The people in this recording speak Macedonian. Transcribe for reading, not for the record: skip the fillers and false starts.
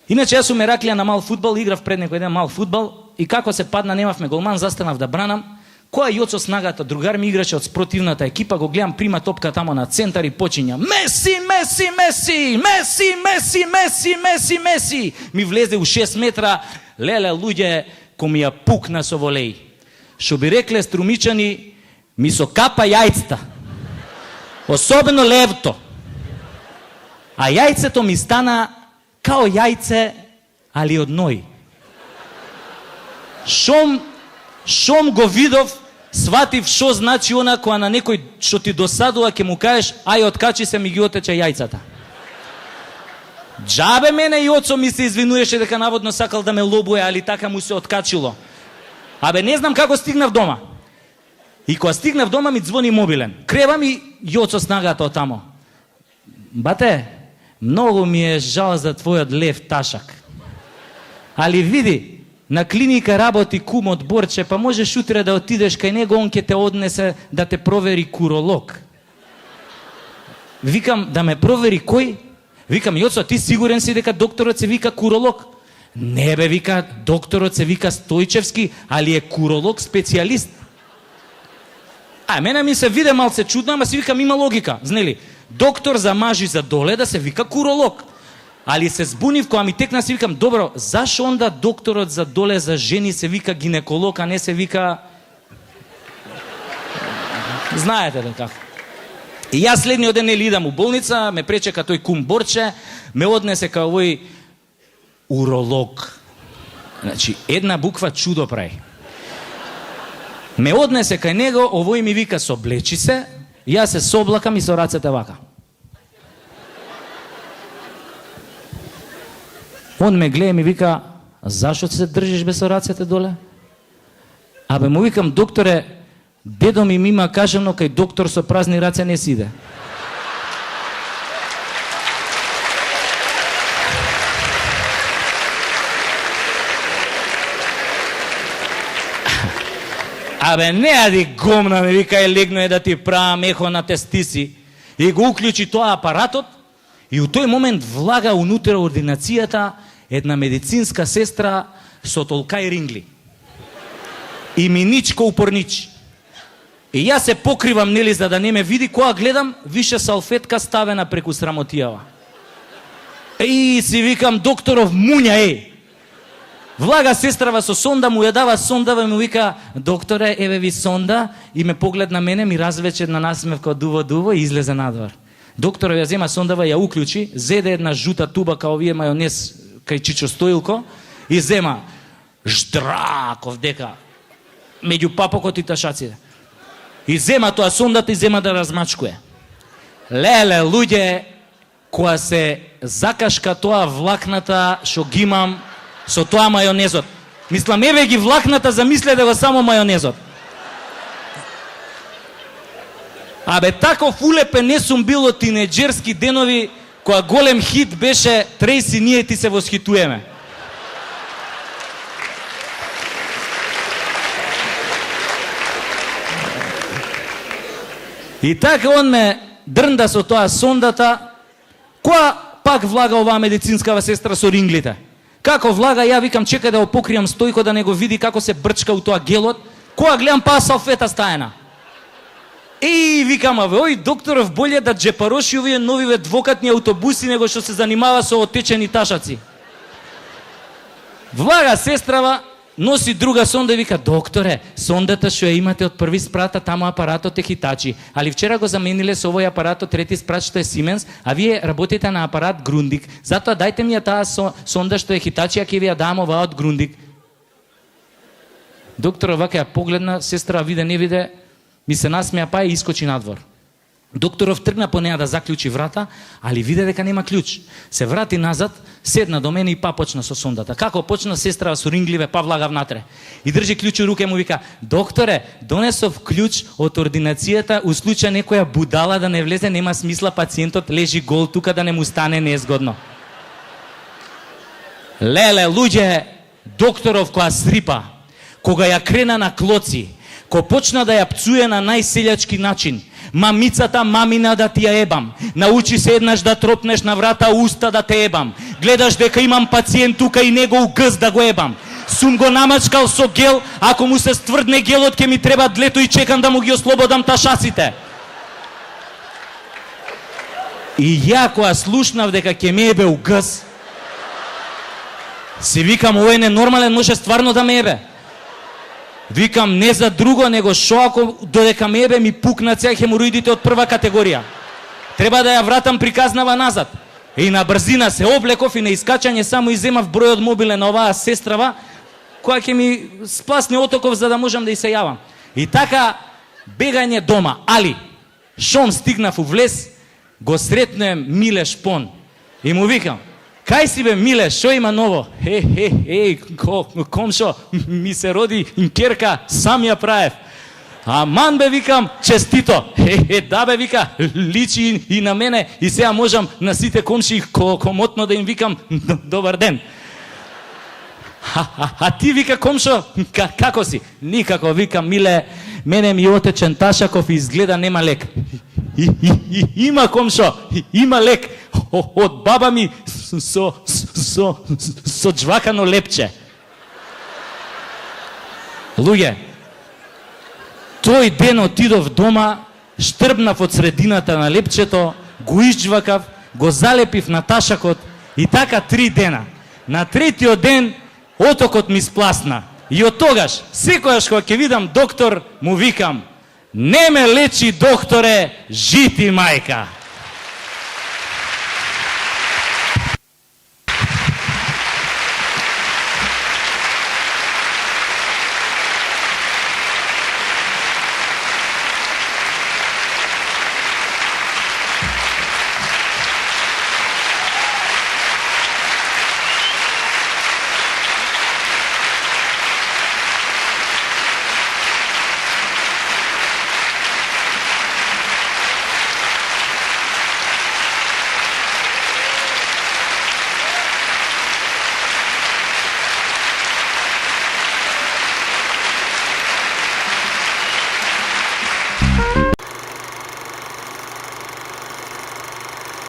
Иначе јас сум Ераклија на мал фудбал, играв пред некој ден мал фудбал и како се падна, немавме голман, застанав да бранам. Која Јоцо снагата, другар ми играше од спротивната екипа, го гледам, прима топка тамо на центар и почиња Меси, Меси, Меси, Меси, Меси, Меси, Меси, Меси. Ми влезе у 6 метра, леле луѓе, ко ми ја пукна со волеј. Шо би рекле струмичани, ми со капа јајцата. Особено левто. А јајцето ми стана као јајце, али од ној. Шом го видов, сватив шо значи она која на некој што ти досадува ќе му кажеш ај откачи се ми ги отече јајцата. Джабе мене Јоцо ми се извинуваше дека наводно сакал да ме лобуе, али така му се откачило. Абе не знам како стигнав дома. И кога стигнав дома ми звони мобилен. Крева ми Јоцо снагата од тамо. Бате, многу ми е жал за твојот лев ташак. Али види, на клиника работи кум од Борче, па можеш утре да отидеш кај него, он ќе те однесе да те провери куролог. Викам, да ме провери кој? Викам, Јоцо, ти сигурен си дека докторот се вика куролог? Не бе, вика, докторот се вика Стојчевски, али е куролог специјалист. А мене ми се виде малце чудно, ама си викам има логика, знели? Доктор за мажи за доле да се вика куролог. Али се збунив кога ми текна, си викам, добро, зашо онда докторот за доле за жени се вика гинеколог, а не се вика... Знаете да како. И јас следниот ден нели идам у болница, ме пречека тој кум Борче, ме однесе кај овој уролог. Значи, една буква чудо прави. Ме однесе кај него, овој ми вика соблечи се, јас се соблакам и со рацете вака. Он ме гледа и ми вика, зашо се држиш бе со рацете доле? Абе му викам, докторе, дедо ми има кажано, кај доктор со празни раце не си иде. Абе не ади гомна, ми вика, легно е да ти правам ехо на тестиси. И го уклучи тоа апаратот и у тој момент влага унутре ординацијата една медицинска сестра со толкај рингли. И миничко упорничи. И јас се покривам, нели, за да не ме види, кога гледам, више салфетка ставена преку срамотијава. И си викам, докторов муња, Влага сестрава со сонда, му ја дава сондава и му вика, докторе, еве ви сонда, и ме погледна мене, ми развече една насмевка од дуво и излезе надвор. Докторот ја зема сондава, ја уклучи, зеде една жута туба као овие мајонез кај Чичо Стоилко и зема ждраков дека меѓу папокот и ташаците. И зема тоа сондата и зема да размачкуе. Леле, луѓе, која се закашка тоа влакната што ги имам со тоа мајонезот. Мислам, еве ги влакната, замисле да го само мајонезот. Абе, таков улепен не сум бил од тинеџерски денови, која голем хит беше Трейси, ние ти се восхитуеме. И така он ме дрнда со тоа сондата, која пак влага оваа медицинскава сестра со ринглите. Како влага, ја викам, чекај да го покријам Стојко да не го види како се брчка у тоа гелот, која гледам па салфета стаена. И викам, аве, ој докторов болje да джепароши овие новиве двокатни автобуси него што се занимава со отечени ташаци. Влага сестрава, носи друга сонда и вика, докторе, сондата што ја имате од први спрата, таму апаратот е Хитачи, али вчера го замениле со овој апаратот трети спрат што е Сименс, а вие работите на апарат Грундик, затоа дајте ми ја таа сонда што е Хитачи, а ќе ви ја дам оваа од Грундик. Докторот вака ја погледна, сестра виде не виде, ми се насмеа па и искочи надвор. Докторов тргна по неа да заклучи врата, али виде дека нема клjuč. Се врати назад, седна до мене и па почна со сондата. Како почна сестра со рингливе, па влага внатре. И држи клjuč у руке му вика, докторе, донесов клjuč од ординацијата, у случај некоја будала да не влезе, нема смисла пациентот лежи гол тука да не му стане незгодно. Леле, луѓе, докторов која срипа, кога ја крена на клоци, ко почна да ја пцуе на најселјачки начин, Мамицата мамина да ти ја ебам. Научи се еднаш да тропнеш на врата уста да те ебам. Гледаш дека имам пациент тука и негов гъз да го ебам. Сум го намачкал со гел, ако му се стврдне гелот ке ми треба длето и чекам да му ги ослободам ташасите. И ја која слушнав дека ќе ме ебе у гъз, си викам, овој ненормален може стварно да ме ебе. Викам, не за друго, него шо ако додека ме ебе ми пукнат сега хемороидите од прва категорија. Треба да ја вратам приказнава назад. И на брзина се облеков и на искачање само иземав бројот мобилен на оваа сестрава, која ќе ми спласне отоков за да можам да и се јавам. И така, бегање дома. Али, шом стигнав у влез, го сретнем Миле Шпон. И му викам, кај си бе Миле, шо има ново? Комшо, ми се роди керка, сам ја правев. Аман бе, викам, честито. Да бе, вика, личи и на мене и сега можам на сите комши комотно да им викам добар ден. А ти, вика, комшо, како си? Никако, викам, Миле, мене ми отечен ташаков и изгледа нема лек. Има, комшо, има лек. Од баба ми со джвакано лепче. Луѓе, тој ден отидов дома, штрбнав од средината на лепчето, го изджвакав, го залепив на ташакот и така 3 дена. На третиот ден отокот ми спласна. И од тогаш, секојаш кога ќе видам доктор, му викам, не ме лечи, докторе, жити мајка.